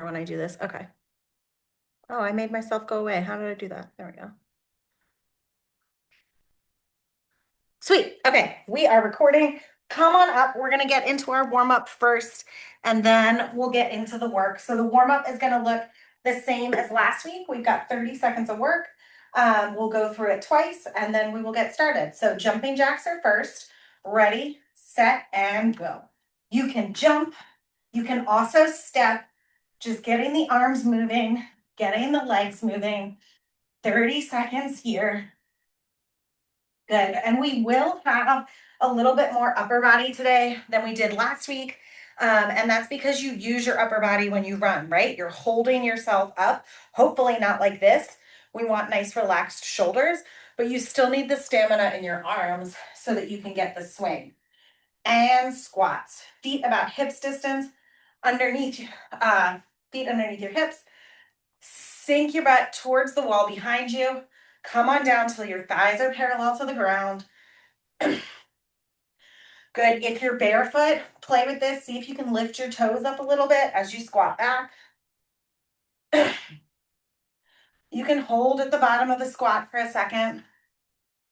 when I do this. Okay. Oh, I made myself go away. How did I do that? There we go. Sweet. Okay, we are recording. Come on up. We're going to get into our warm up first, and then we'll get into the work. So the warm up is going to look the same as last week. We've got 30 seconds of work. We'll go through it twice, and then we will get started. So jumping jacks are first. Ready, set, and go. You can jump. You can also step, just getting the arms moving, getting the legs moving. 30 seconds here. Good. And we will have a little bit more upper body today than we did last week. And that's because you use your upper body when you run, right? You're holding yourself up, hopefully not like this. We want nice relaxed shoulders, but you still need the stamina in your arms so that you can get the swing. And squats, feet about hips distance, underneath, feet underneath your hips. Sink your butt towards the wall behind you. Come on down till your thighs are parallel to the ground. Good. If you're barefoot, play with this. See if you can lift your toes up a little bit as you squat back. You can hold at the bottom of the squat for a second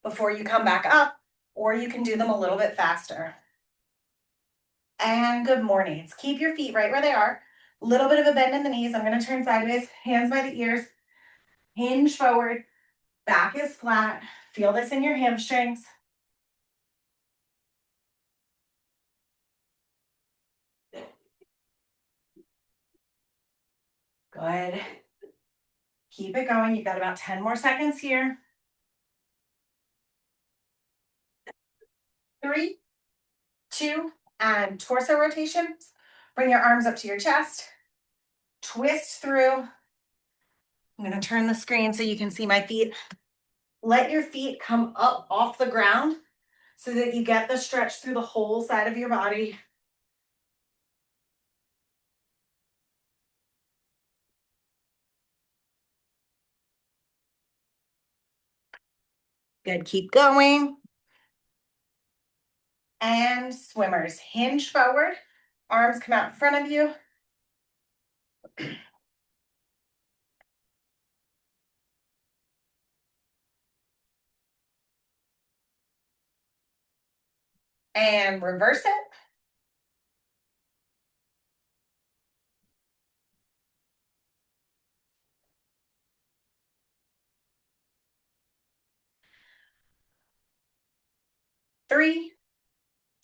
before you come back up, or you can do them a little bit faster. And good mornings. Keep your feet right where they are. A little bit of a bend in the knees. I'm going to turn sideways, hands by the ears, hinge forward, back is flat. Feel this in your hamstrings. Good. Keep it going. You've got about 10 more seconds here. 3, 2, and torso rotations. Bring your arms up to your chest. Twist through. I'm going to turn the screen so you can see my feet. Let your feet come up off the ground so that you get the stretch through the whole side of your body. Good. Keep going. And swimmers. Hinge forward. Arms come out in front of you. And reverse it. Three,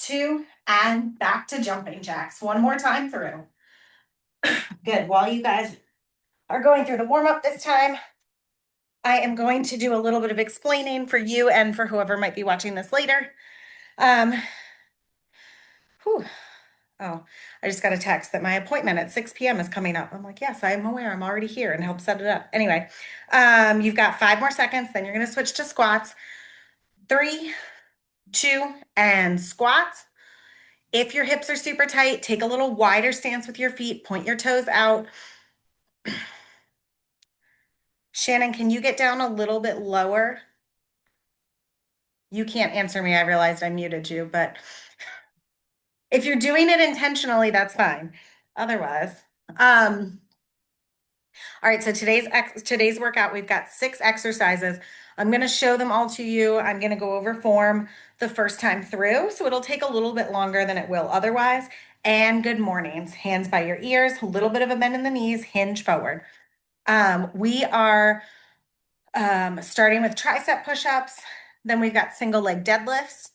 2, and back to jumping jacks. One more time through. Good. While you guys are going through the warm up this time, I am going to do a little bit of explaining for you and for whoever might be watching this later. Whew. Oh, I just got a text that my appointment at 6 p.m. is coming up. I'm like, yes, I'm aware. I'm already here and help set it up. Anyway, you've got 5 more seconds. Then you're going to switch to squats. 3, 2, and squats. If your hips are super tight, take a little wider stance with your feet. Point your toes out. Shannon, can you get down a little bit lower? You can't answer me. I realized I muted you, but if you're doing it intentionally, that's fine. Otherwise, all right, so today's workout, we've got 6 exercises. I'm going to show them all to you. I'm going to go over form the first time through, so it'll take a little bit longer than it will otherwise. And good mornings. Hands by your ears, a little bit of a bend in the knees, hinge forward. We are starting with tricep push-ups. Then we've got single leg deadlifts,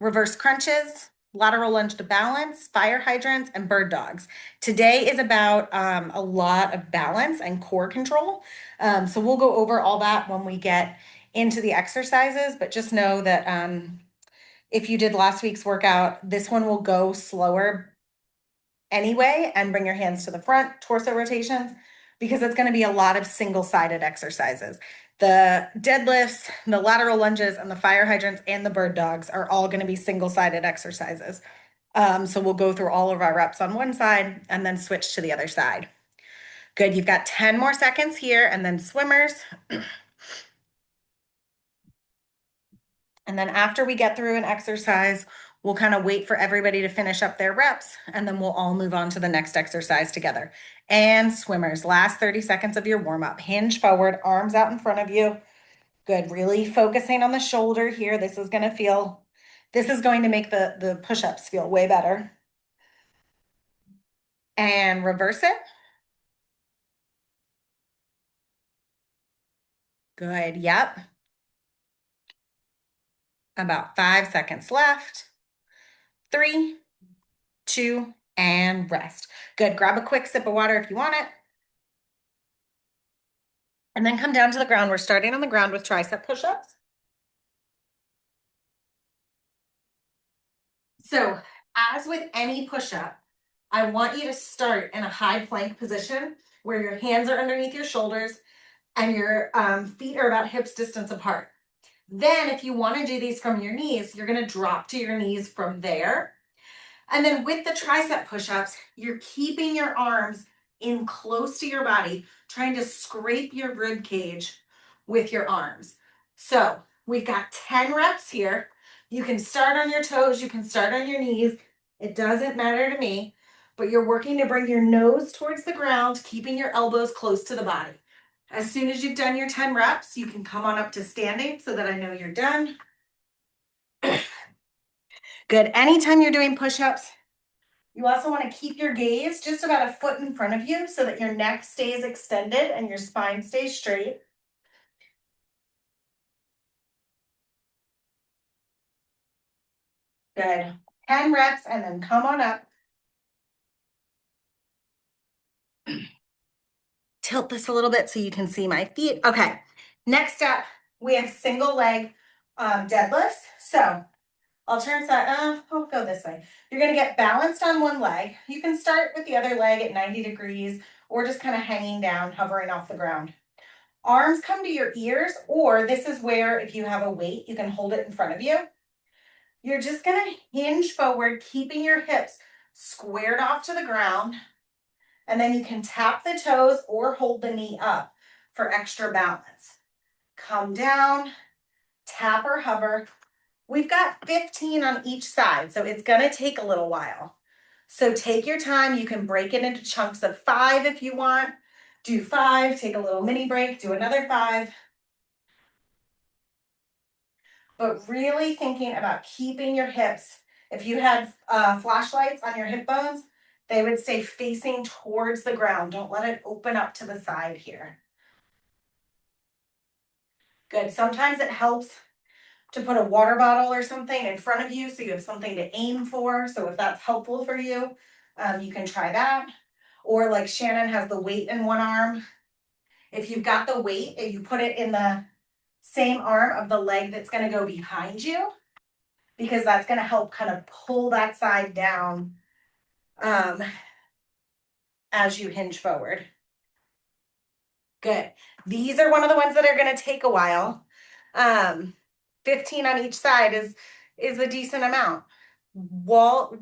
reverse crunches, lateral lunge to balance, fire hydrants, and bird dogs. Today is about a lot of balance and core control. So we'll go over all that when we get into the exercises, but just know that if you did last week's workout, this one will go slower anyway, and bring your hands to the front, torso rotations, because it's going to be a lot of single-sided exercises. The deadlifts, the lateral lunges, and the fire hydrants and the bird dogs are all going to be single-sided exercises. So we'll go through all of our reps on one side and then switch to the other side. Good. You've got 10 more seconds here, and then swimmers. And then after we get through an exercise, We'll kind of wait for everybody to finish up their reps, and then we'll all move on to the next exercise together. And swimmers, last 30 seconds of your warm up. Hinge forward, arms out in front of you. Good. Really focusing on the shoulder here. This is going to make the push-ups feel way better. And reverse it. Good. Yep. About 5 seconds left. 3, 2, and rest. Good. Grab a quick sip of water if you want it. And then come down to the ground. We're starting on the ground with tricep push-ups. So, as with any push-up, I want you to start in a high plank position where your hands are underneath your shoulders and your feet are about hips distance apart. Then, if you want to do these from your knees, you're going to drop to your knees from there. And then with the tricep push-ups, you're keeping your arms in close to your body, trying to scrape your rib cage with your arms. So we've got 10 reps here. You can start on your toes, you can start on your knees. It doesn't matter to me, but you're working to bring your nose towards the ground, keeping your elbows close to the body. As soon as you've done your 10 reps, you can come on up to standing so that I know you're done. Good. Anytime you're doing push-ups, you also want to keep your gaze just about a foot in front of you so that your neck stays extended and your spine stays straight. Good. 10 reps and then come on up. Tilt this a little bit so you can see my feet. Okay. Next up, we have single leg deadlifts. So I'll turn side, I'll go this way. You're going to get balanced on one leg. You can start with the other leg at 90 degrees or just kind of hanging down, hovering off the ground. Arms come to your ears, or this is where if you have a weight, you can hold it in front of you. You're just going to hinge forward, keeping your hips squared off to the ground. And then you can tap the toes or hold the knee up for extra balance. Come down, tap or hover. We've got 15 on each side, so it's going to take a little while. So take your time. You can break it into chunks of 5 if you want. Do 5, take a little mini break, do another 5. But really thinking about keeping your hips. If you had flashlights on your hip bones, they would stay facing towards the ground. Don't let it open up to the side here. Good. Sometimes it helps to put a water bottle or something in front of you so you have something to aim for. So if that's helpful for you, you can try that. Or like Shannon has the weight in one arm. If you've got the weight, if you put it in the same arm of the leg that's going to go behind you, because that's going to help kind of pull that side down as you hinge forward. Good. These are one of the ones that are going to take a while. 15 on each side is a decent amount. Words.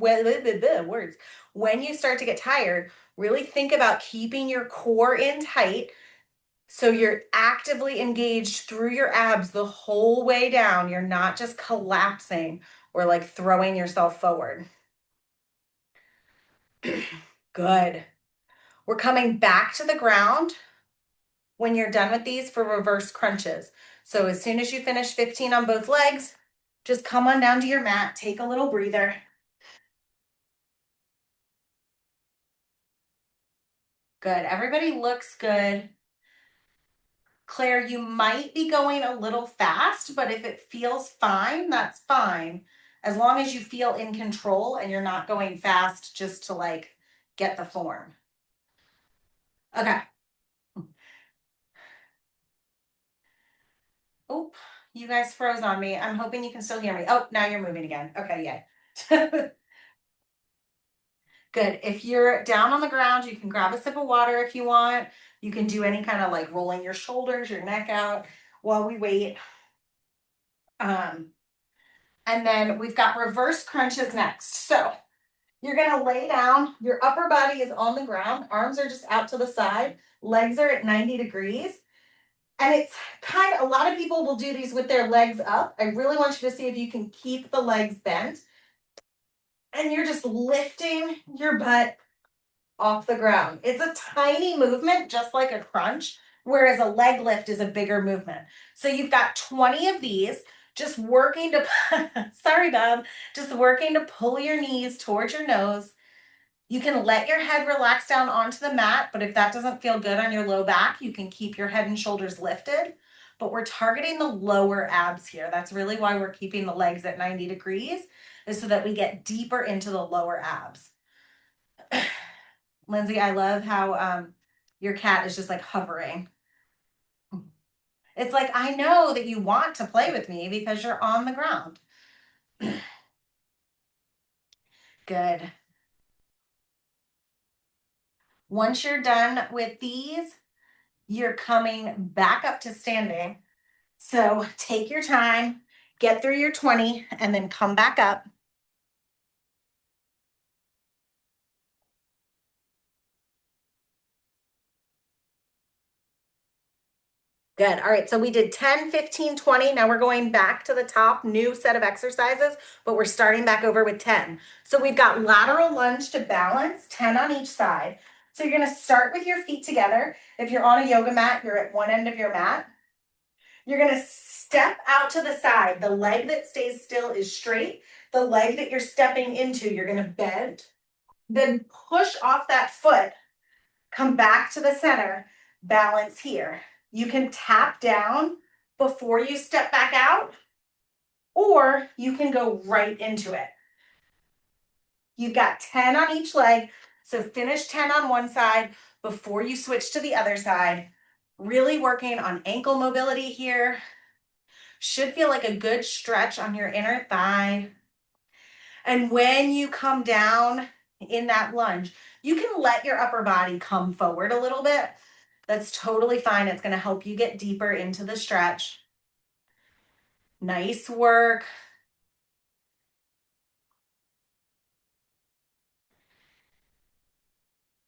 When you start to get tired, really think about keeping your core in tight so you're actively engaged through your abs the whole way down. You're not just collapsing or like throwing yourself forward. Good. We're coming back to the ground when you're done with these for reverse crunches. So as soon as you finish 15 on both legs, just come on down to your mat, take a little breather. Good. Everybody looks good. Claire, you might be going a little fast, but if it feels fine, that's fine. As long as you feel in control and you're not going fast just to like get the form. Okay. Oh, you guys froze on me. I'm hoping you can still hear me. Oh, now you're moving again. Okay, yay. Good. If you're down on the ground, you can grab a sip of water if you want. You can do any kind of like rolling your shoulders, your neck out while we wait. And then we've got reverse crunches next. So you're going to lay down. Your upper body is on the ground. Arms are just out to the side. Legs are at 90 degrees. And it's kind of, a lot of people will do these with their legs up. I really want you to see if you can keep the legs bent and you're just lifting your butt off the ground. It's a tiny movement, just like a crunch, whereas a leg lift is a bigger movement. So you've got 20 of these, just working to, sorry, Bob, just working to pull your knees towards your nose. You can let your head relax down onto the mat, but if that doesn't feel good on your low back, you can keep your head and shoulders lifted. But we're targeting the lower abs here. That's really why we're keeping the legs at 90 degrees, is so that we get deeper into the lower abs. Lindsay, I love how your cat is just like hovering. It's like, I know that you want to play with me because you're on the ground. Good. Once you're done with these, you're coming back up to standing. So take your time, get through your 20, and then come back up. Good. All right. So we did 10, 15, 20. Now we're going back to the top, new set of exercises, but we're starting back over with 10. So we've got lateral lunge to balance, 10 on each side. So you're going to start with your feet together. If you're on a yoga mat, you're at one end of your mat. You're going to step out to the side. The leg that stays still is straight. The leg that you're stepping into, you're going to bend. Then push off that foot, come back to the center, balance here. You can tap down before you step back out, or you can go right into it. You've got 10 on each leg, so finish 10 on one side before you switch to the other side. Really working on ankle mobility here. Should feel like a good stretch on your inner thigh. And when you come down in that lunge, you can let your upper body come forward a little bit. That's totally fine. It's going to help you get deeper into the stretch. Nice work.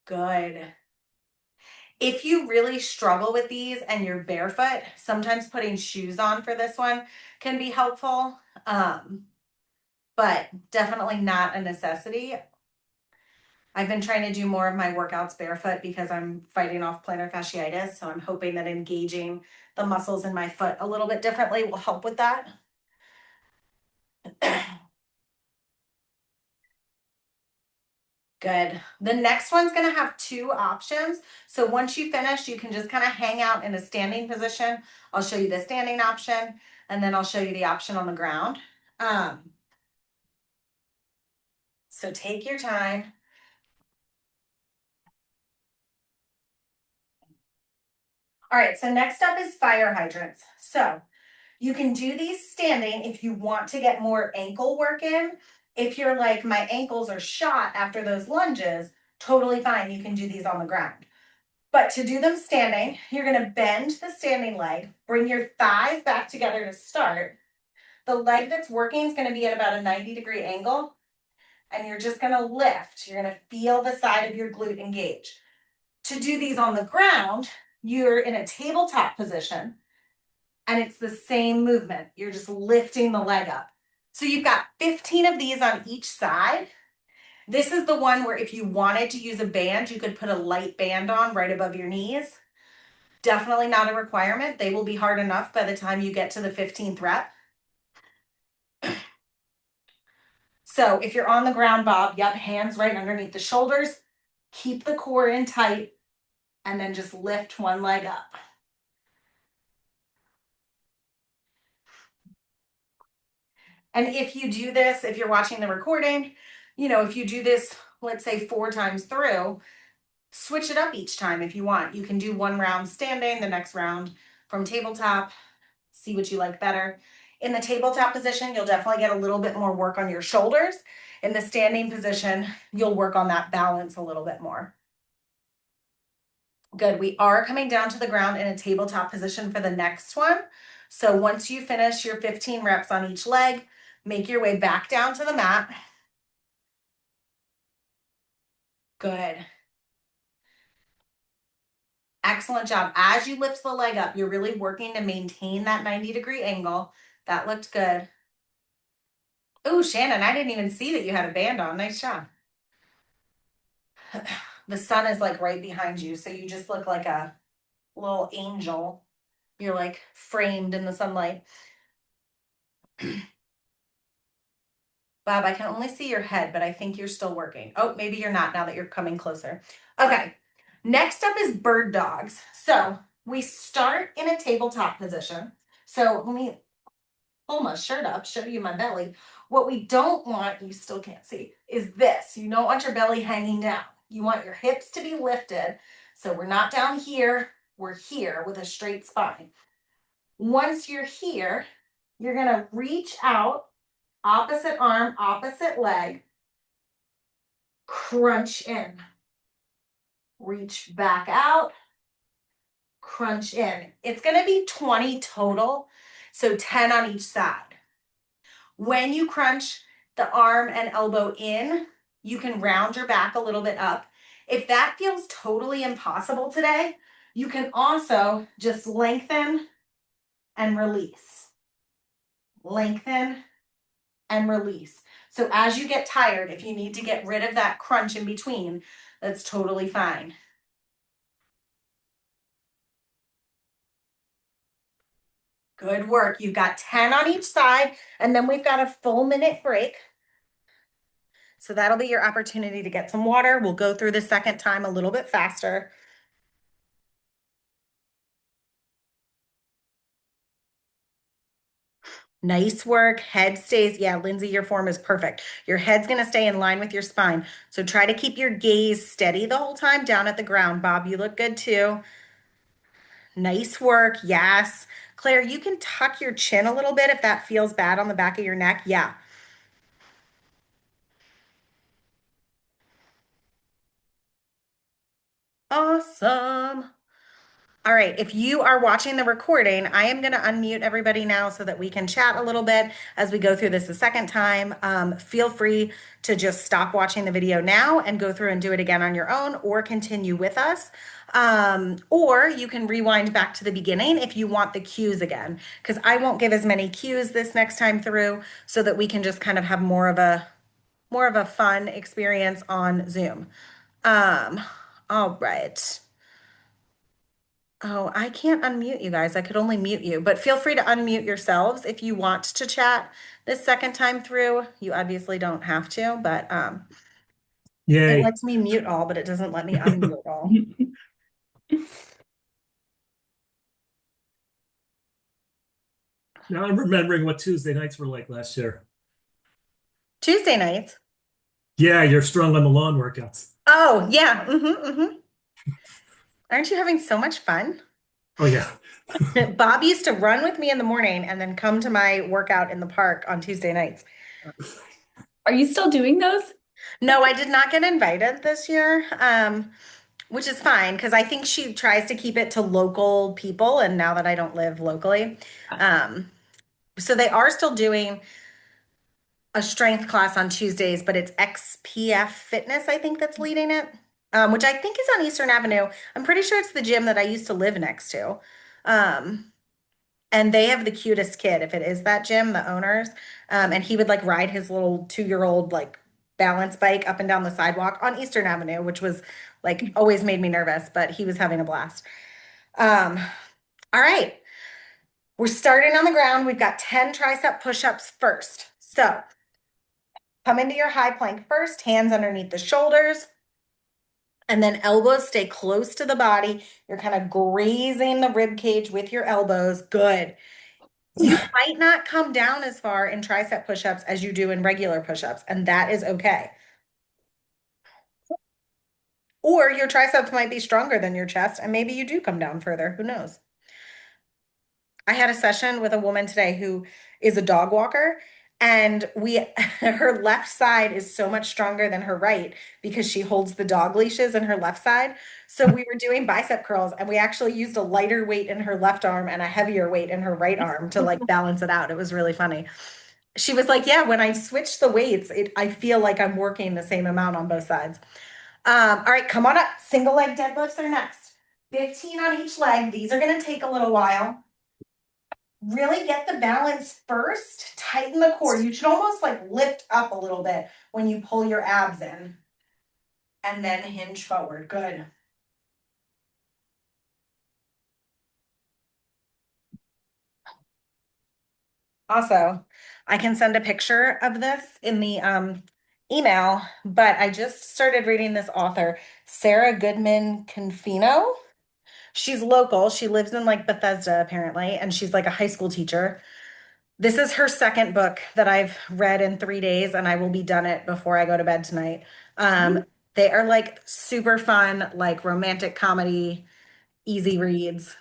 Good. If you really struggle with these and you're barefoot, sometimes putting shoes on for this one can be helpful, but definitely not a necessity. I've been trying to do more of my workouts barefoot because I'm fighting off plantar fasciitis. So I'm hoping that engaging the muscles in my foot a little bit differently will help with that. Good. The next one's going to have two options. So once you finish, you can just kind of hang out in a standing position. I'll show you the standing option, and then I'll show you the option on the ground. So take your time. All right, so next up is fire hydrants. So you can do these standing if you want to get more ankle work in. If you're like, my ankles are shot after those lunges, totally fine. You can do these on the ground. But to do them standing, you're going to bend the standing leg, bring your thighs back together to start. The leg that's working is going to be at about a 90-degree angle, and you're just going to lift. You're going to feel the side of your glute engage. To do these on the ground, you're in a tabletop position, and it's the same movement. You're just lifting the leg up. So you've got 15 of these on each side. This is the one where if you wanted to use a band, you could put a light band on right above your knees. Definitely not a requirement. They will be hard enough by the time you get to the 15th rep. So if you're on the ground, Bob, yep, hands right underneath the shoulders. Keep the core in tight, and then just lift one leg up. And if you do this, if you're watching the recording, if you do this, let's say 4 times through, switch it up each time if you want. You can do one round standing, the next round from tabletop, see what you like better. In the tabletop position, you'll definitely get a little bit more work on your shoulders. In the standing position, you'll work on that balance a little bit more. Good. We are coming down to the ground in a tabletop position for the next one. So once you finish your 15 reps on each leg, make your way back down to the mat. Good. Excellent job. As you lift the leg up, you're really working to maintain that 90-degree angle. That looked good. Oh, Shannon, I didn't even see that you had a band on. Nice job. The sun is like right behind you, so you just look like a little angel. You're like framed in the sunlight. Bob, I can only see your head, but I think you're still working. Oh, maybe you're not now that you're coming closer. Okay. Next up is bird dogs. So we start in a tabletop position. So let me pull my shirt up, show you my belly. What we don't want, you still can't see, is this. You don't want your belly hanging down. You want your hips to be lifted. So we're not down here, we're here with a straight spine. Once you're here, you're gonna reach out, opposite arm, opposite leg, crunch in. Reach back out, crunch in. It's gonna be 20 total, so 10 on each side. When you crunch the arm and elbow in, you can round your back a little bit up. If that feels totally impossible today, you can also just lengthen and release. Lengthen and release. So as you get tired, if you need to get rid of that crunch in between, that's totally fine. Good work. You've got 10 on each side, and then we've got a full minute break. So that'll be your opportunity to get some water. We'll go through the second time a little bit faster. Nice work. Head stays. Yeah, Lindsay, your form is perfect. Your head's going to stay in line with your spine. So try to keep your gaze steady the whole time down at the ground. Bob, you look good too. Nice work. Yes. Claire, you can tuck your chin a little bit if that feels bad on the back of your neck. Yeah. Awesome. All right, if you are watching the recording, I am going to unmute everybody now so that we can chat a little bit as we go through this a second time. Feel free to just stop watching the video now and go through and do it again on your own or continue with us. Or you can rewind back to the beginning if you want the cues again, because I won't give as many cues this next time through so that we can just kind of have more of a fun experience on Zoom. Um, all right. Oh, I can't unmute you guys. I could only mute you, but feel free to unmute yourselves if you want to chat this second time through. You obviously don't have to, but it Yay. lets me mute all, but it doesn't let me unmute all. Now I'm remembering what Tuesday nights were like last year. Tuesday nights. Yeah, you're strong on the lawn workouts. Oh, yeah. Aren't you having so much fun? Oh yeah. Bob used to run with me in the morning and then come to my workout in the park on Tuesday nights. Are you still doing those? No, I did not get invited this year, which is fine because I think she tries to keep it to local people. And now that I don't live locally, um, so they are still doing a strength class on Tuesdays, but it's XPF Fitness, I think, that's leading it, which I think is on Eastern Avenue. I'm pretty sure it's the gym that I used to live next to. Um, and they have the cutest kid, if it is that gym, the owners. And he would like ride his little 2-year-old like balance bike up and down the sidewalk on Eastern Avenue, which was like always made me nervous, but he was having a blast. Um, all right. We're starting on the ground. We've got 10 tricep push-ups first. So come into your high plank first, hands underneath the shoulders, and then elbows stay close to the body. You're kind of grazing the rib cage with your elbows. Good. You might not come down as far in tricep push-ups as you do in regular push-ups, and that is okay. Or your triceps might be stronger than your chest, and maybe you do come down further. Who knows? I had a session with a woman today who is a dog walker, and her left side is so much stronger than her right because she holds the dog leashes in her left side. So we were doing bicep curls, and we actually used a lighter weight in her left arm and a heavier weight in her right arm to like balance it out. It was really funny. She was like, "Yeah, when I switch the weights, I feel like I'm working the same amount on both sides." All right, come on up. Single leg deadlifts are next. 15 on each leg. These are going to take a little while. really get the balance first. Tighten the core. You should almost like lift up a little bit when you pull your abs in. And then hinge forward. Good. Also, I can send a picture of this in the email, but I just started reading this author, Sarah Goodman Confino. She's local. She lives in like Bethesda apparently, and she's like a high school teacher. This is her second book that I've read in 3 days, and I will be done it before I go to bed tonight. They are like super fun, like romantic comedy, easy reads.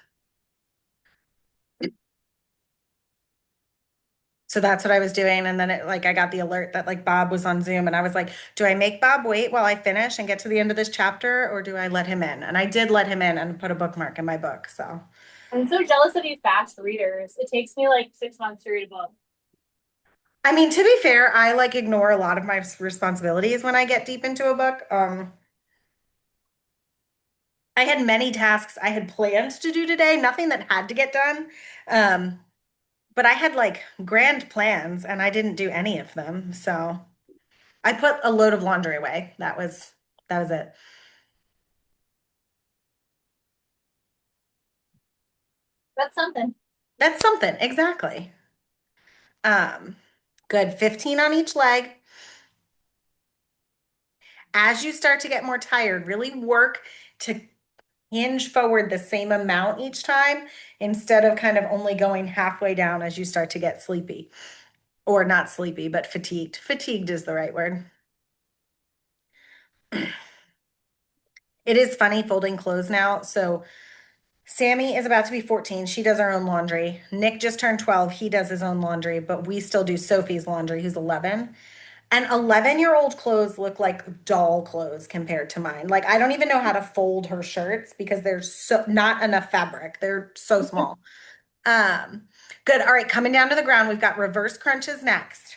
So that's what I was doing. And then I got the alert that like Bob was on Zoom and I was like, do I make Bob wait while I finish and get to the end of this chapter or do I let him in? And I did let him in and put a bookmark in my book. So I'm so jealous of you fast readers. It takes me like 6 months to read a book. I mean, to be fair, I like ignore a lot of my responsibilities when I get deep into a book. I had many tasks I had planned to do today, nothing that had to get done. Um, but I had like grand plans and I didn't do any of them. So I put a load of laundry away. That was it. That's something. That's something, exactly. Um, good. 15 on each leg. As you start to get more tired, really work to hinge forward the same amount each time instead of kind of only going halfway down as you start to get sleepy. Or not sleepy, but fatigued. Fatigued is the right word. It is funny folding clothes now. So Sammy is about to be 14. She does her own laundry. Nick just turned 12. He does his own laundry, but we still do Sophie's laundry, who's 11. And 11-year-old clothes look like doll clothes compared to mine. Like I don't even know how to fold her shirts because there's so not enough fabric. They're so small. Um, Good. All right, coming down to the ground, we've got reverse crunches next.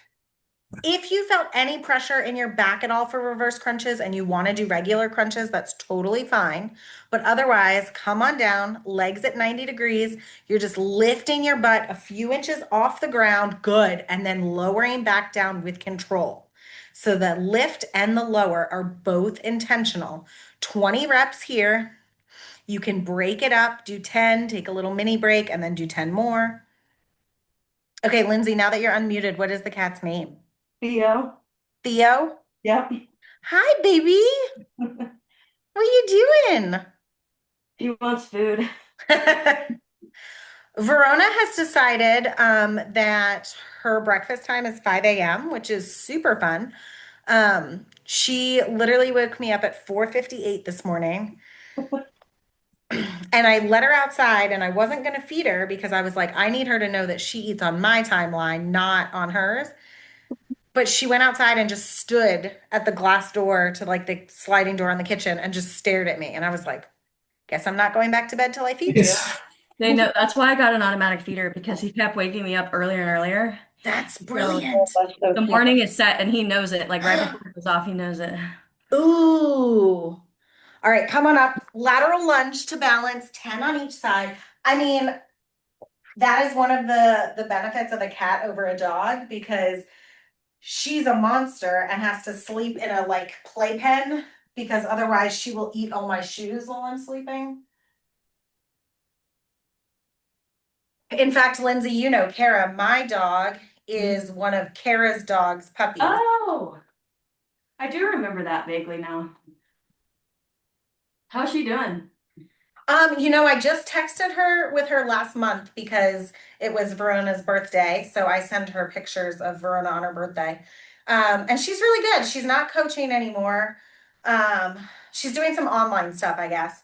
If you felt any pressure in your back at all for reverse crunches and you want to do regular crunches, that's totally fine. But otherwise, come on down, legs at 90 degrees. You're just lifting your butt a few inches off the ground, good, and then lowering back down with control. So the lift and the lower are both intentional. 20 reps here. You can break it up, do 10, take a little mini break, and then do 10 more. Okay, Lindsay, now that you're unmuted, what is the cat's name? Theo. Theo? Yep. Hi, baby. What are you doing? He wants food. Verona has decided that her breakfast time is 5 a.m., which is super fun. She literally woke me up at 4:58 this morning. And I let her outside and I wasn't going to feed her because I was like, I need her to know that she eats on my timeline, not on hers. But she went outside and just stood at the glass door to like the sliding door on the kitchen and just stared at me. And I was like, guess I'm not going back to bed till I feed you. They know that's why I got an automatic feeder because he kept waking me up earlier and earlier. That's brilliant. That's so The cute. morning is set and he knows it. Like right before it goes off, he knows it. Ooh. All right, come on up. Lateral lunge to balance, 10 on each side. I mean, that is one of the benefits of a cat over a dog because she's a monster and has to sleep in a like playpen because otherwise she will eat all my shoes while I'm sleeping. In fact, Lindsay, you know Kara, my dog is one of Kara's dog's puppies. Oh, I do remember that vaguely now. How's she doing? I just texted her with her last month because it was Verona's birthday. So I sent her pictures of Verona on her birthday. And she's really good. She's not coaching anymore. She's doing some online stuff, I guess.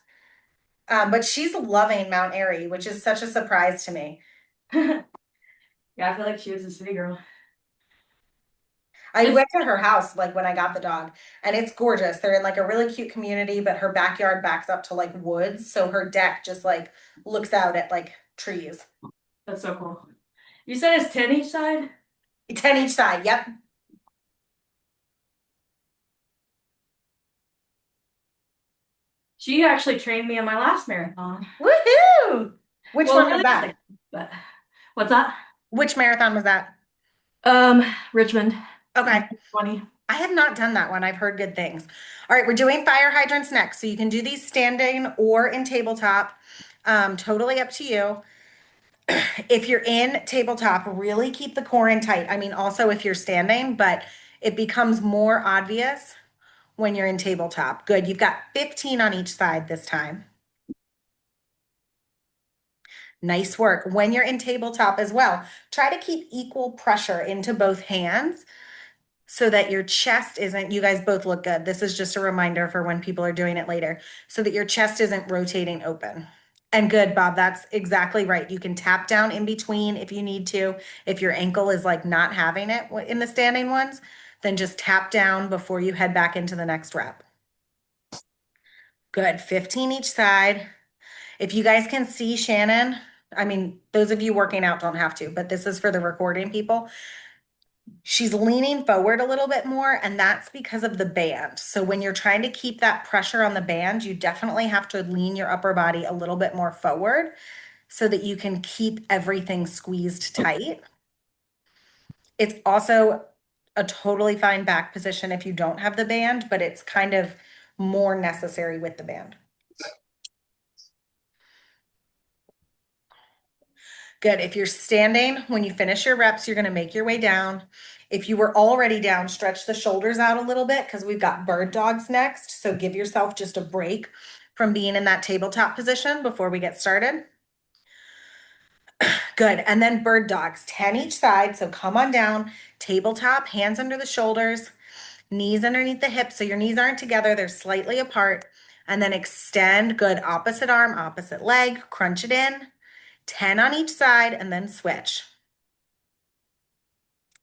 But she's loving Mount Airy, which is such a surprise to me. Yeah, I feel like she was a city girl. I went to her house like when I got the dog, and it's gorgeous. They're in like a really cute community, but her backyard backs up to like woods, so her deck just like looks out at like trees. That's so cool. You said it's 10 each side? 10 each side, yep. She actually trained me on my last marathon. Woohoo! Which Well, one was really, that? but What's that? Which marathon was that? Richmond. Okay. 20. I have not done that one. I've heard good things. All right, we're doing fire hydrants next. So you can do these standing or in tabletop. Totally up to you. If you're in tabletop, really keep the core in tight. I mean, also if you're standing, but it becomes more obvious when you're in tabletop. Good. You've got 15 on each side this time. Nice work. When you're in tabletop as well, try to keep equal pressure into both hands so that your chest isn't, you guys both look good. This is just a reminder for when people are doing it later, so that your chest isn't rotating open. And good, Bob, that's exactly right. You can tap down in between if you need to. If your ankle is like not having it in the standing ones, then just tap down before you head back into the next rep. Good, 15 each side. If you guys can see Shannon, I mean, those of you working out don't have to, but this is for the recording people. She's leaning forward a little bit more, and that's because of the band. So when you're trying to keep that pressure on the band, you definitely have to lean your upper body a little bit more forward so that you can keep everything squeezed tight. It's also a totally fine back position if you don't have the band, but it's kind of more necessary with the band. Good. If you're standing, when you finish your reps, you're going to make your way down. If you were already down, stretch the shoulders out a little bit because we've got bird dogs next. So give yourself just a break from being in that tabletop position before we get started. Good. And then bird dogs, 10 each side. So come on down, tabletop, hands under the shoulders, knees underneath the hips. So your knees aren't together, they're slightly apart. And then extend. Good. Opposite arm, opposite leg, crunch it in. 10 on each side and then switch.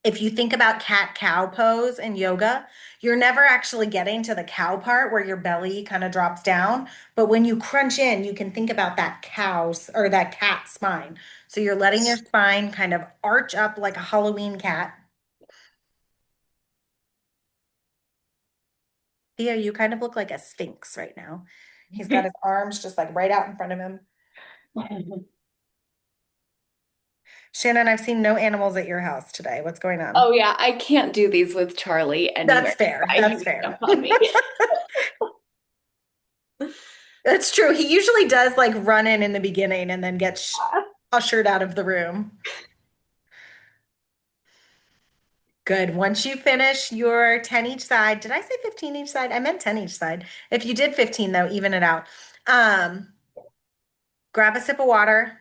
If you think about cat-cow pose in yoga, you're never actually getting to the cow part where your belly kind of drops down. But when you crunch in, you can think about that cow's or that cat spine. So you're letting your spine kind of arch up like a Halloween cat. Theo, you kind of look like a sphinx right now. He's got his arms just like right out in front of him. Shannon, I've seen no animals at your house today. What's going on? Oh yeah, I can't do these with Charlie anywhere. That's fair. He That's would fair. jump on me. That's true. He usually does like run in the beginning and then get ushered out of the room. Good. Once you finish your 10 each side, did I say 15 each side? I meant 10 each side. If you did 15 though, even it out. Grab a sip of water.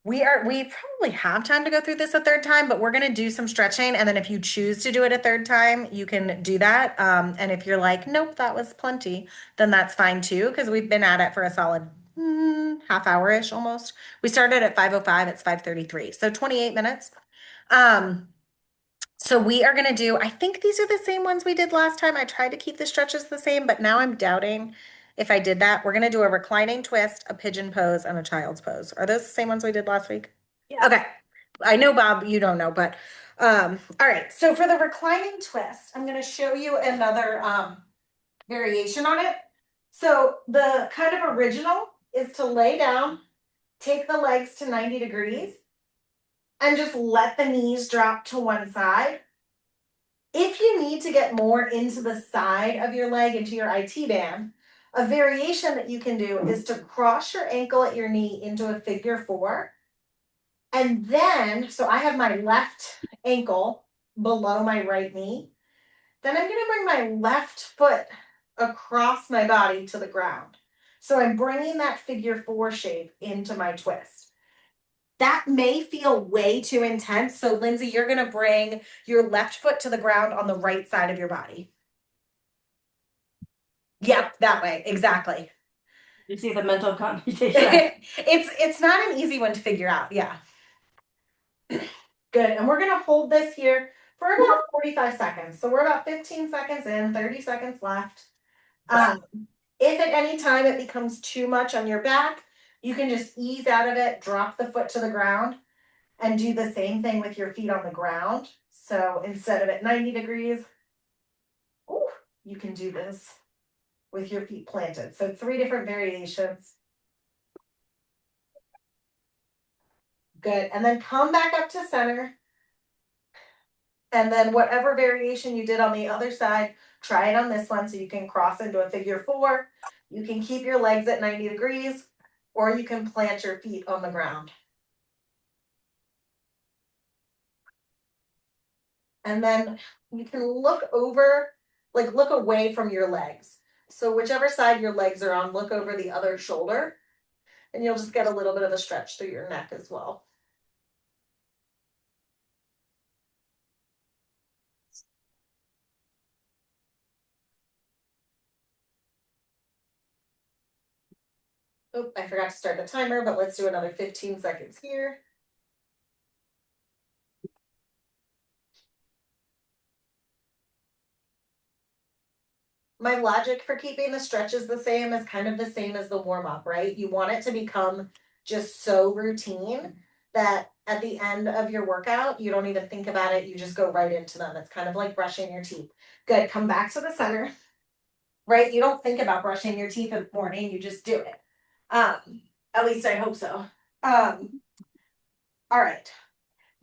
We probably have time to go through this a third time, but we're going to do some stretching. And then if you choose to do it a third time, you can do that. And if you're like, nope, that was plenty, then that's fine too, because we've been at it for a solid half hour-ish almost. We started at 5:05, it's 5:33, so 28 minutes. So we are going to do, I think these are the same ones we did last time. I tried to keep the stretches the same, but now I'm doubting if I did that. We're going to do a reclining twist, a pigeon pose, and a child's pose. Are those the same ones we did last week? Yeah. Okay. I know, Bob, you don't know, but all right. So for the reclining twist, I'm going to show you another variation on it. So the kind of original is to lay down, take the legs to 90 degrees, and just let the knees drop to one side. If you need to get more into the side of your leg, into your IT band, a variation that you can do is to cross your ankle at your knee into a figure 4. And then, so I have my left ankle below my right knee. Then I'm going to bring my left foot across my body to the ground. So I'm bringing that figure 4 shape into my twist. That may feel way too intense. So Lindsay, you're going to bring your left foot to the ground on the right side of your body. Yep, that way. Exactly. You see the mental computation. It's not an easy one to figure out. Yeah. Good. And we're going to hold this here for about 45 seconds. So we're about 15 seconds in, 30 seconds left. If at any time it becomes too much on your back, you can just ease out of it, drop the foot to the ground, and do the same thing with your feet on the ground. So instead of at 90 degrees, you can do this with your feet planted. So 3 different variations. Good. And then come back up to center. And then whatever variation you did on the other side, try it on this one so you can cross into a figure four. You can keep your legs at 90 degrees, or you can plant your feet on the ground. And then you can look over, like look away from your legs. So whichever side your legs are on, look over the other shoulder. And you'll just get a little bit of a stretch through your neck as well. Oh, I forgot to start the timer, but let's do another 15 seconds here. My logic for keeping the stretches the same is kind of the same as the warm up, right? You want it to become just so routine that at the end of your workout, you don't even think about it. You just go right into them. It's kind of like brushing your teeth. Good. Come back to the center, right? You don't think about brushing your teeth in the morning. You just do it. At least I hope so. All right.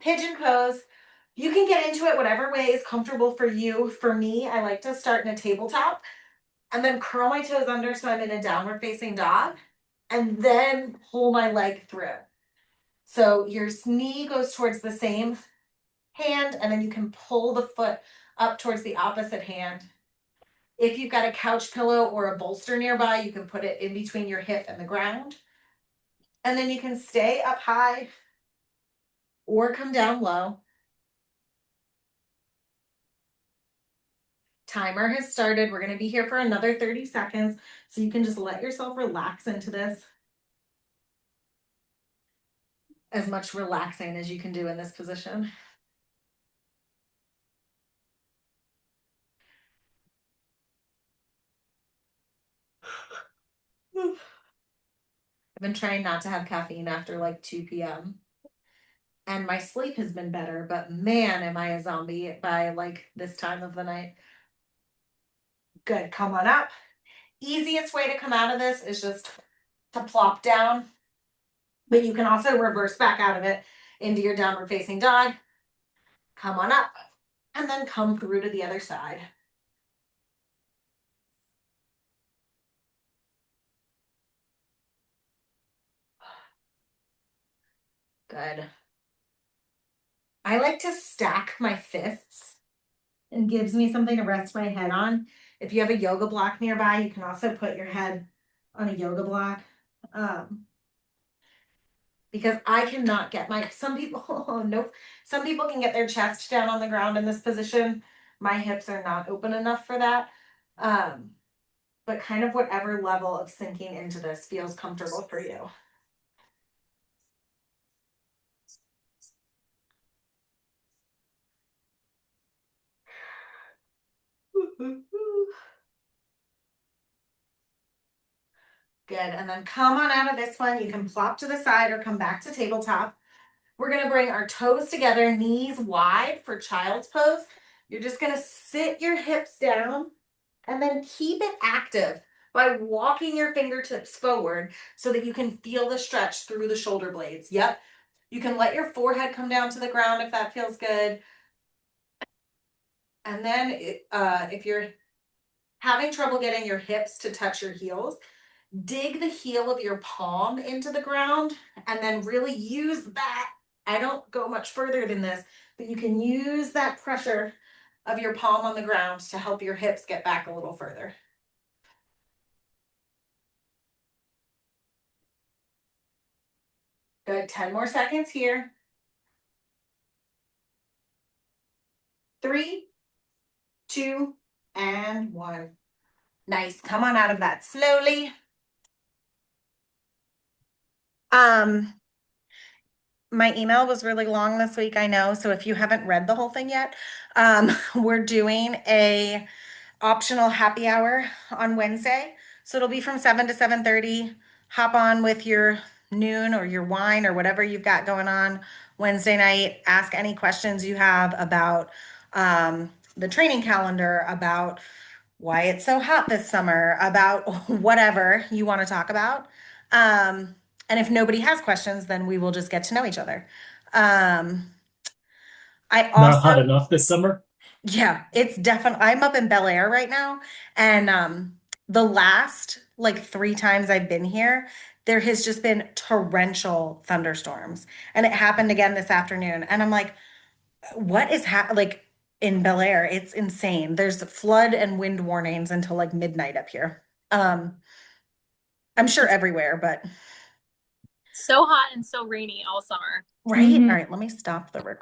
Pigeon pose. You can get into it whatever way is comfortable for you. For me, I like to start in a tabletop and then curl my toes under so I'm in a downward facing dog and then pull my leg through. So your knee goes towards the same hand and then you can pull the foot up towards the opposite hand. If you've got a couch pillow or a bolster nearby, you can put it in between your hip and the ground. And then you can stay up high or come down low. Timer has started. We're going to be here for another 30 seconds. So you can just let yourself relax into this. As much relaxing as you can do in this position. I've been trying not to have caffeine after like 2 p.m. And my sleep has been better, but man, am I a zombie by like this time of the night. Good, come on up. Easiest way to come out of this is just to plop down, but you can also reverse back out of it into your downward facing dog. Come on up and then come through to the other side. Good. I like to stack my fists and gives me something to rest my head on. If you have a yoga block nearby, you can also put your head on a yoga block. Because I cannot get some people, oh, nope. Some people can get their chest down on the ground in this position. My hips are not open enough for that. But kind of whatever level of sinking into this feels comfortable for you. Good, and then come on out of this one. You can plop to the side or come back to tabletop. We're gonna bring our toes together, knees wide for child's pose. You're just gonna sit your hips down and then keep it active by walking your fingertips forward so that you can feel the stretch through the shoulder blades. Yep. You can let your forehead come down to the ground if that feels good. And then if you're having trouble getting your hips to touch your heels, dig the heel of your palm into the ground and then really use that. I don't go much further than this, but you can use that pressure of your palm on the ground to help your hips get back a little further. Good, 10 more seconds here. 3, 2, and 1. Nice, come on out of that slowly. My email was really long this week, I know. So if you haven't read the whole thing yet, we're doing a optional happy hour on Wednesday. So it'll be from 7 to 7:30. Hop on with your noon or your wine or whatever you've got going on Wednesday night. Ask any questions you have about the training calendar, about why it's so hot this summer, about whatever you want to talk about. And if nobody has questions, then we will just get to know each other. I Not hot also, enough this summer. yeah, it's definitely, I'm up in Bel Air right now. And the last like 3 times I've been here, there has just been torrential thunderstorms. And it happened again this afternoon. And I'm like, what is like in Bel Air? It's insane. There's flood and wind warnings until like midnight up here. I'm sure everywhere, but So hot and so rainy all summer. right. Mhm. All right, let me stop the recording.